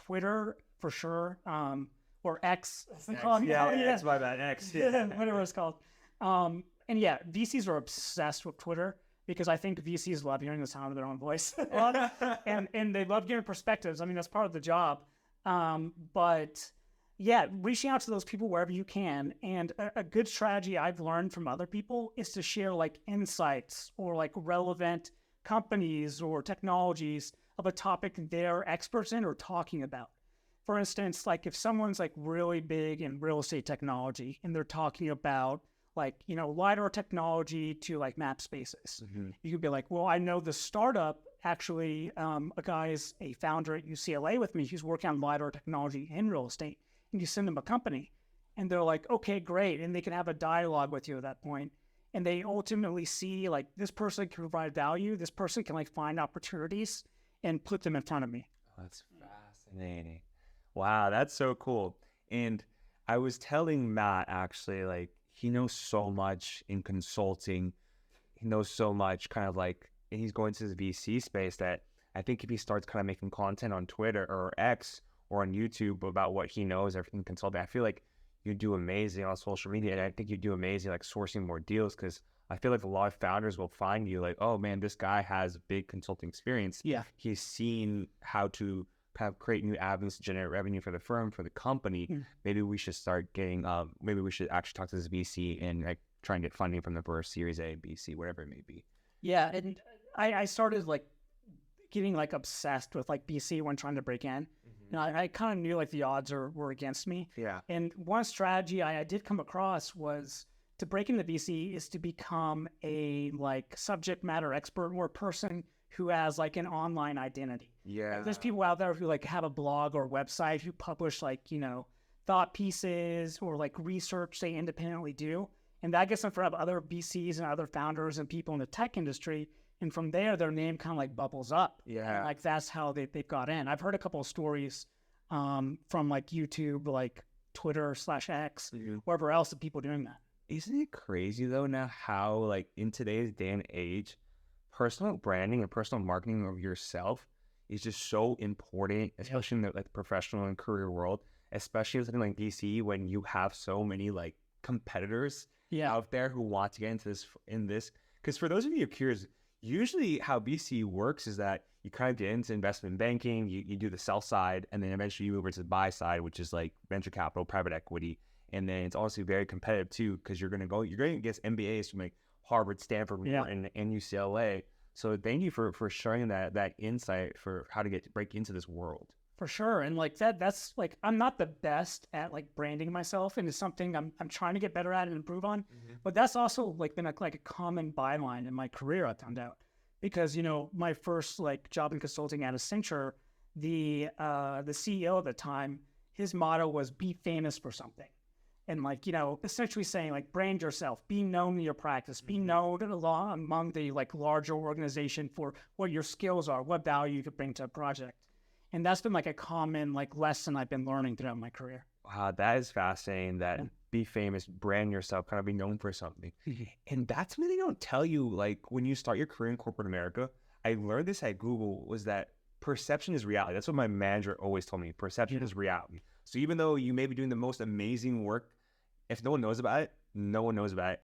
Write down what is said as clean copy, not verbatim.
Twitter for sure, or X. As they X, call it now. X, my bad, X. Yeah. Whatever it's called. And yeah, VCs are obsessed with Twitter because I think VCs love hearing the sound of their own voice, and they love getting perspectives. I mean, that's part of the job. But yeah, reaching out to those people wherever you can. And a good strategy I've learned from other people is to share like insights or like relevant companies or technologies of a topic they're experts in or talking about. For instance, like if someone's like really big in real estate technology and they're talking about like, LiDAR technology to like map spaces, you could be like, well, I know the startup actually, a guy is a founder at UCLA with me. He's working on LiDAR technology in real estate. And you send them a company and they're like, okay, great. And they can have a dialogue with you at that point. And they ultimately see like this person can provide value. This person can like find opportunities and put them in front of me. Oh, that's fascinating. Wow, that's so cool. And I was telling Matt actually, like, he knows so much in consulting. He knows so much kind of like, and he's going to the VC space that I think if he starts kind of making content on Twitter or X or on YouTube about what he knows, everything consulting, I feel like you do amazing on social media. And I think you do amazing like sourcing more deals because I feel like a lot of founders will find you like, oh man, this guy has big consulting experience. Yeah. He's seen how to kind of create new avenues to generate revenue for the firm, for the company. Maybe we should start getting, maybe we should actually talk to this VC and like try and get funding from the first Series A, B, C, whatever it may be. Yeah. And I started like getting like obsessed with like BC when trying to break in. I kind of knew like the odds were against me. Yeah. And one strategy I did come across was to break into VC is to become a like subject matter expert or person who has like an online identity. Yeah. There's people out there who like have a blog or website who publish like, thought pieces or like research they independently do. And that gets in front of other VCs and other founders and people in the tech industry. And from there, their name kind of like bubbles up. Yeah. And, like that's how they got in. I've heard a couple of stories from like YouTube, like Twitter/X, wherever else of people doing that. Isn't it crazy though now how like in today's day and age, personal branding and personal marketing of yourself is just so important, especially in the like professional and career world, especially with something like VC when you have so many like competitors out there who want to get into this. Because for those of you who are curious, usually how VC works is that you kind of get into investment banking, you do the sell side, and then eventually you move over to the buy side, which is like venture capital, private equity. And then it's also very competitive too, because you're going to get MBAs from like Harvard, Stanford, and UCLA. So thank you for sharing that insight for how to break into this world. For sure. And like that's like, I'm not the best at like branding myself, and it's something I'm trying to get better at and improve on. But that's also like been a common byline in my career, I found out, because, my first like job in consulting at Accenture, the CEO at the time, his motto was be famous for something. And like, essentially saying like brand yourself, be known in your practice, be known among the like larger organization for what your skills are, what value you could bring to a project. And that's been like a common like lesson I've been learning throughout my career. Wow, that is fascinating. That be famous, brand yourself, kind of be known for something. And that's something they don't tell you. Like when you start your career in corporate America, I learned this at Google, was that perception is reality. That's what my manager always told me. Perception is reality. So even though you may be doing the most amazing work, if no one knows about it, no one knows about it.